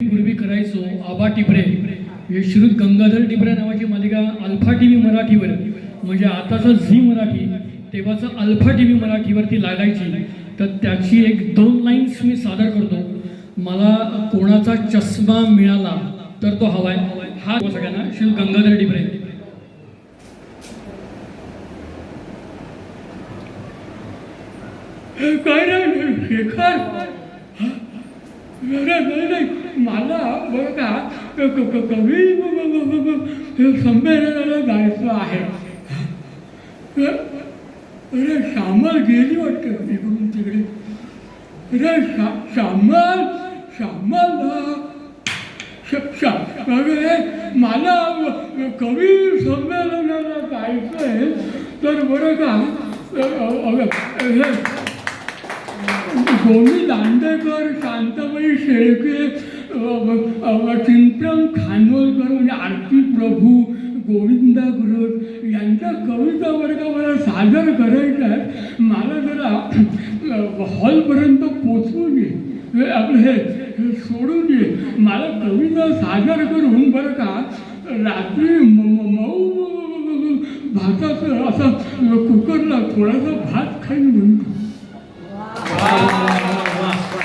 पूर्वी करायचो आबा टिपरे, हे श्रुत गंगाधर टिपरे नावाची मालिका अल्फा टी व्ही मराठीवर, म्हणजे आताचं झी मराठी तेव्हाचं अल्फा टी व्ही मराठीवरती लागायची. तर त्याची 1-2 लाईन्स मी सादर करतो. मला कोणाचा चष्मा मिळाला तर तो हवाय. हा सगळ्यांना श्री गंगाधर टिपरे. काय रे शेखर, नाही मला बरं का कवी संमेलनाला जायचं आहे. अरे श्यामल गेली वाटतं इकडून तिकडे. अरे श्यामल मला कवी संमेलनाला जायचं आहे. तर बरं का गोमी दांडेकर, शांताबाई शेळके, चिंतन खानोलकर, म्हणजे आरती प्रभू, गोविंदा गुरज यांच्या कविता वर्ग मला सादर करायच्या आहेत. मला जरा हॉलपर्यंत पोचवून ये, आपलं हे सोडून ये. मला कविता सादर करून बरं का रात्री मऊ भाताचं असं कुकरला थोडासा भात खाईन म्हणतो.